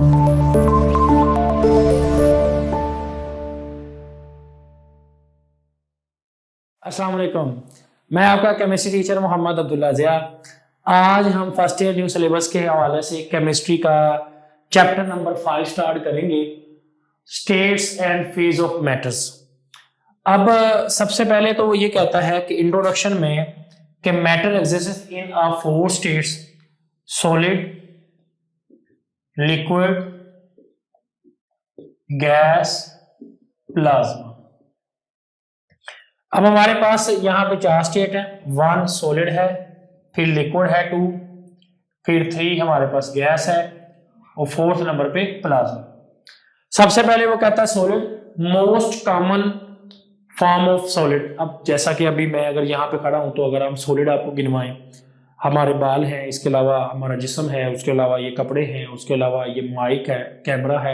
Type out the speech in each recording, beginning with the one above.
अस्सलाम वालेकुम, मैं आपका केमिस्ट्री टीचर मोहम्मद अब्दुल्ला ज़िया। आज हम फर्स्ट ईयर न्यू सिलेबस के हवाले से केमिस्ट्री का चैप्टर नंबर 5 स्टार्ट करेंगे, states and phase of matters. अब सबसे पहले तो वो ये कहता है कि इंट्रोडक्शन में कि matter exist in a 4 states: solid, liquid, gas, plasma. अब हमारे पास यहाँ पे 4 स्टेट है, 1 सॉलिड है, फिर लिक्विड है 2, फिर 3 हमारे पास गैस है और 4th नंबर पे प्लाज्मा। सबसे पहले वो कहता है solid, most common form of solid. अब जैसा कि अभी मैं अगर यहाँ पे खड़ा हूं तो अगर हम सॉलिड आपको गिनवाएं, हमारे बाल हैं, इसके अलावा हमारा जिस्म है, उसके अलावा ये कपड़े हैं, उसके अलावा ये माइक है, कैमरा है,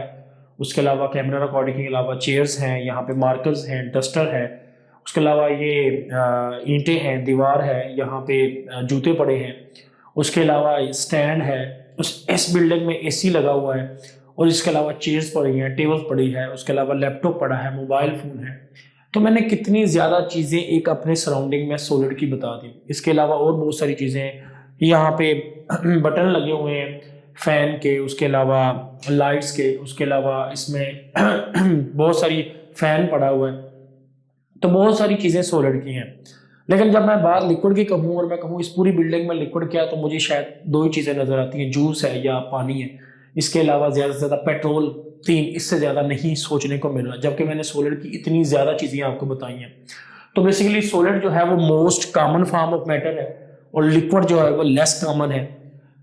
उसके अलावा कैमरा रिकॉर्डिंग के अलावा चेयर्स हैं, यहाँ पे मार्कर्स हैं, डस्टर है, उसके अलावा ये ईंटें हैं, दीवार है, यहाँ पे जूते पड़े हैं, उसके अलावा स्टैंड है, इस बिल्डिंग में एसी लगा हुआ है, और इसके अलावा चेयर्स पड़ी हैं, टेबल पड़ी है, उसके अलावा लैपटॉप पड़ा है, मोबाइल फ़ोन है। तो मैंने कितनी ज़्यादा चीज़ें एक अपने सराउंडिंग में सॉलिड की बता दी। इसके अलावा और बहुत सारी चीज़ें, यहाँ पे बटन लगे हुए हैं फ़ैन के, उसके अलावा लाइट्स के, उसके अलावा इसमें बहुत सारी फ़ैन पड़ा हुआ है। तो बहुत सारी चीज़ें सॉलिड की हैं। लेकिन जब मैं बात लिक्विड की कहूँ और मैं कहूँ इस पूरी बिल्डिंग में लिक्विड क्या है, तो मुझे शायद 2 ही चीज़ें नज़र आती हैं, जूस है या पानी है। इसके अलावा ज़्यादा से ज़्यादा पेट्रोल, 3, इससे ज़्यादा नहीं सोचने को मिल रहा, जबकि मैंने सॉलिड की इतनी ज़्यादा चीज़ें आपको बताई हैं। तो बेसिकली सॉलिड जो है वो most common form of matter है और लिक्विड जो है वो लेस कॉमन है।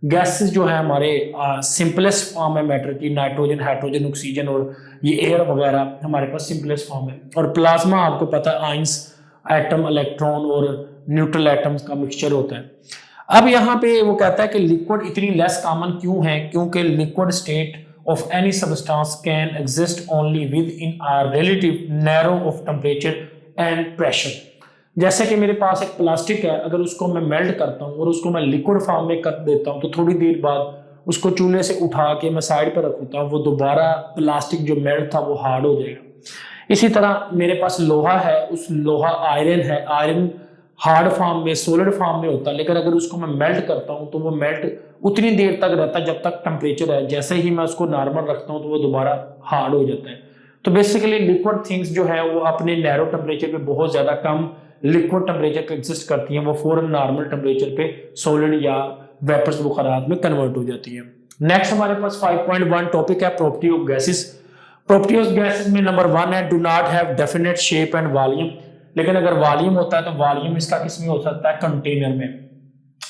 गैसेस जो है हमारे सिंपलेस्ट फॉर्म है मैटर की, नाइट्रोजन, हाइड्रोजन, ऑक्सीजन और ये एयर वगैरह हमारे पास सिंपलेस्ट फॉर्म है। और प्लाज्मा आपको पता है आइंस, एटम, इलेक्ट्रॉन और न्यूट्रल एटम्स का मिक्सचर होता है। अब यहाँ पे वो कहता है कि लिक्विड इतनी लेस कॉमन क्यों है, क्योंकि liquid state of any substance can exist only within a relative narrow of temperature and pressure। जैसे कि मेरे पास एक प्लास्टिक है, अगर उसको मैं मेल्ट करता हूँ और उसको मैं लिक्विड फॉर्म में कर देता हूँ तो थोड़ी देर बाद उसको चूल्हे से उठा के मैं साइड पर रखता हूँ, वो दोबारा प्लास्टिक जो मेल्ट था वो हार्ड हो जाएगा। इसी तरह मेरे पास लोहा है, उस लोहा आयरन है, आयरन हार्ड फॉर्म में, सॉलिड फॉर्म में होता है, लेकिन अगर उसको मैं मेल्ट करता हूँ तो वो मेल्ट उतनी देर तक रहता है जब तक टेम्परेचर है, जैसे ही मैं उसको नॉर्मल रखता हूँ तो वो दोबारा हार्ड हो जाता है। तो बेसिकली लिक्विड थिंग्स जो है वो अपने नैरो टेम्परेचर पे बहुत ज़्यादा कम लिक्विड टेम्परेचर पे एग्जिस्ट करती हैं, वो फौरन नॉर्मल टेम्परेचर पे सॉलिड या वेपर्स बुखारात में कन्वर्ट हो जाती है। नेक्स्ट हमारे पास 5.1 टॉपिक है property of gases. Property of gases में नंबर 1 है, do not have definite shape and volume. लेकिन अगर वॉल्यूम होता है तो वॉल्यूम इसका किस में हो सकता है, कंटेनर में।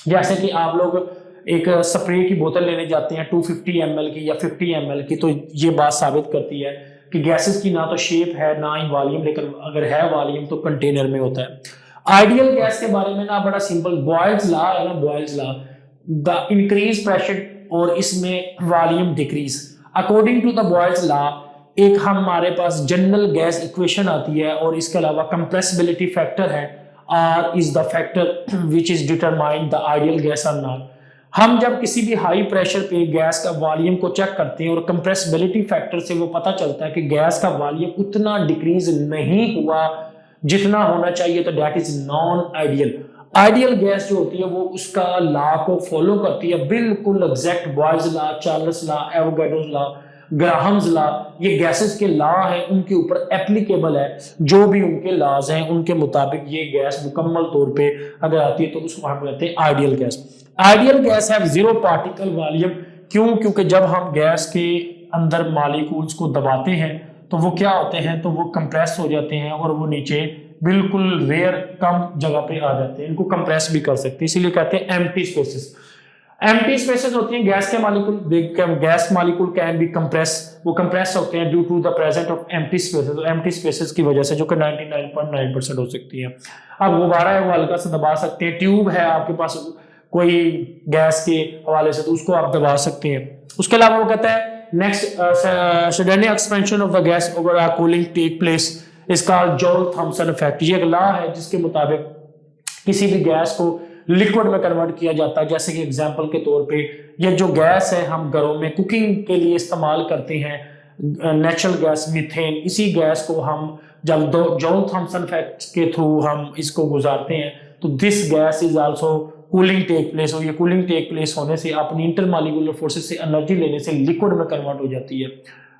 जैसे कि आप लोग एक स्प्रे की बोतल लेने जाते हैं 250 ml की या 50 ml की, तो ये बात साबित करती है कि गैसेस की ना तो शेप है ना ही वॉल्यूम, लेकिन अगर है वॉल्यूम तो कंटेनर में होता है। आइडियल गैस के बारे में ना बड़ा सिंपल, बॉयल्स लॉ है ना, Boyle's law, the increase pressure और इसमें volume decrease. According to the Boyle's law एक हमारे पास जनरल गैस इक्वेशन आती है और इसके अलावा कंप्रेसिबिलिटी फैक्टर है, R is the factor which is determine the ideal gas or not. हम जब किसी भी हाई प्रेशर पे गैस का वॉल्यूम को चेक करते हैं और कंप्रेसिबिलिटी फैक्टर से वो पता चलता है कि गैस का वॉल्यूम उतना डिक्रीज नहीं हुआ जितना होना चाहिए, तो that is non ideal. Ideal gas जो होती है वो उसका लॉ को फॉलो करती है, बिल्कुल exact Boyle's law, Charles law, Avogadro law, Graham's law, ये गैसेस के लॉ हैं, उनके ऊपर एप्लीकेबल है। जो भी उनके लॉज हैं उनके मुताबिक ये गैस मुकम्मल तौर पे अगर आती है तो उसको हम कहते हैं आइडियल गैस। आइडियल गैस है 0 पार्टिकल वॉल्यूम। क्यों? क्योंकि जब हम गैस के अंदर मॉलिक्यूल्स को दबाते हैं तो वो क्या होते हैं, तो वो कंप्रेस हो जाते हैं और वो नीचे बिल्कुल रेयर कम जगह पे आ जाते हैं, इनको कंप्रेस भी कर सकते हैं, इसीलिए कहते हैं एम्प्टी स्पेसेस। एम्प्टी स्पेसेस होती हैं गैस के molecule, gas molecule can be compress, वो कंप्रेस होते हैं due to the presence of empty spaces, empty spaces की वजह से, जो कि 99.9% हो सकती है। अब गुब्बारा है वो हल्का सा दबा सकते हैं, ट्यूब है आपके पास कोई गैस के हवाले से तो उसको आप दबा सकते हैं। उसके अलावा वो कहता है next sudden expansion of the gas over cooling take place is called Joule Thomson effect. ये एक लॉ है जिसके मुताबिक किसी भी गैस को लिक्विड में कन्वर्ट किया जाता है। जैसे कि एग्जांपल के तौर पे ये जो गैस है हम घरों में कुकिंग के लिए इस्तेमाल करते हैं, नेचुरल गैस मीथेन, इसी गैस को हम जब जॉल थॉमसन फैक्ट के थ्रू हम इसको गुजारते हैं तो this gas is also cooling take place, और ये कूलिंग टेक प्लेस होने से अपनी इंटरमॉलिक्यूलर फोर्सेस से एनर्जी लेने से लिक्विड में कन्वर्ट हो जाती है।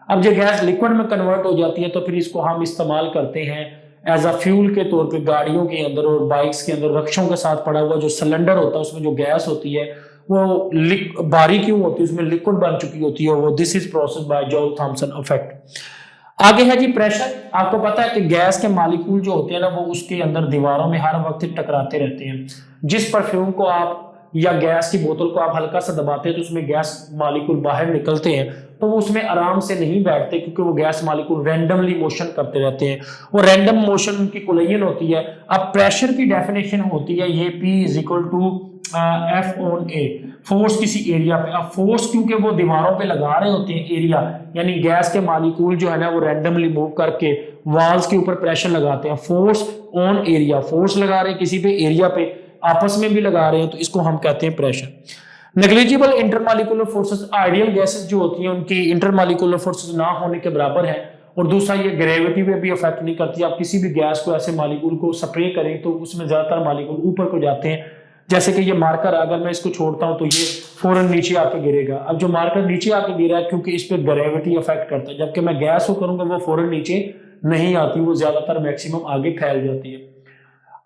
अब जब गैस लिक्विड में कन्वर्ट हो जाती है तो फिर इसको हम इस्तेमाल करते हैं एज अ फ्यूल के तौर पे गाड़ियों के अंदर और बाइक्स के अंदर। रक्षों के साथ पड़ा हुआ जो सिलेंडर होता है उसमें जो गैस होती है वो भारी क्यों होती है, उसमें लिक्विड बन चुकी होती है, वो this is process by Joule Thomson effect. आगे है जी प्रेशर। आपको पता है कि गैस के मॉलिक्यूल जो होते हैं ना वो उसके अंदर दीवारों में हर वक्त टकराते रहते हैं। जिस परफ्यूम को आप या गैस की बोतल को आप हल्का सा दबाते हैं तो उसमें गैस मॉलिक्यूल बाहर निकलते हैं, तो वो उसमें आराम से नहीं बैठते क्योंकि वो गैस मॉलिक्यूल रैंडमली मोशन करते रहते हैं, वो रैंडम मोशन उनकी कोलिजन होती है। अब प्रेशर की डेफिनेशन होती है ये P is equal to F on A, force किसी एरिया पे। अब फोर्स क्योंकि वो दीवारों पे लगा रहे होते हैं एरिया, यानी गैस के मॉलिक्यूल जो है ना वो रैंडमली मूव करके वॉल्स के ऊपर प्रेशर लगाते हैं। फोर्स ऑन एरिया, फोर्स लगा रहे हैं किसी पे एरिया पे, आपस में भी लगा रहे हैं, तो इसको हम कहते हैं pressure. Negligible intermolecular forces, ideal gases जो होती हैं उनकी इंटरमॉलिक्यूलर फोर्सेस ना होने के बराबर है। और दूसरा ये ग्रेविटी पे भी अफेक्ट नहीं करती। आप किसी भी गैस को ऐसे मॉलिक्यूल को स्प्रे करें तो उसमें ज्यादातर मॉलिक्यूल ऊपर को जाते हैं। जैसे कि ये मार्कर, अगर मैं इसको छोड़ता हूं तो ये फौरन नीचे आके गिरेगा। अब जो मार्कर नीचे आके गिरा है क्योंकि इस पे ग्रेविटी अफेक्ट करता है, जबकि मैं गैस को करूंगा वो फौरन नीचे नहीं आती, वो ज्यादातर मैक्सिमम आगे फैल जाती है।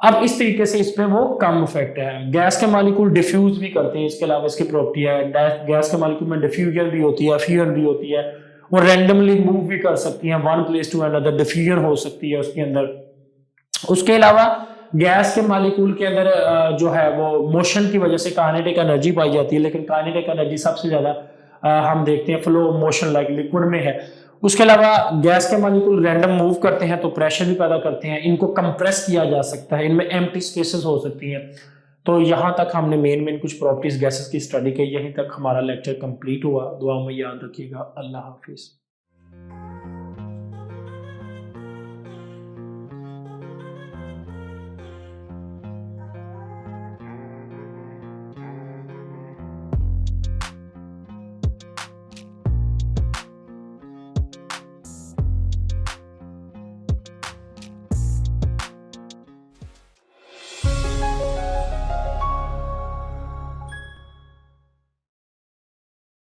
अब इस तरीके से इस पे वो कम इफेक्ट है। गैस के मॉलिक्यूल डिफ्यूज भी करते हैं, इसके अलावा इसकी प्रॉपर्टी है गैस के मॉलिक्यूल में डिफ्यूजन भी होती है, फ्यूजन भी होती है, वो रैंडमली मूव भी कर सकती हैं one place to another, diffusion हो सकती है उसके अंदर। उसके अलावा गैस के मॉलिक्यूल के अंदर जो है वो मोशन की वजह से काइनेटिक एनर्जी पाई जाती है, लेकिन काइनेटिक एनर्जी सबसे ज्यादा हम देखते हैं फ्लो मोशन लाइक लिक्विड में है। उसके अलावा गैस के मॉलिक्यूल रैंडम मूव करते हैं तो प्रेशर भी पैदा करते हैं, इनको कंप्रेस किया जा सकता है, इनमें एम्प्टी स्पेसेस हो सकती हैं। तो यहाँ तक हमने मेन कुछ प्रॉपर्टीज गैसेस की स्टडी की। यहीं तक हमारा लेक्चर कंप्लीट हुआ। दुआ में याद रखिएगा। अल्लाह हाफिज।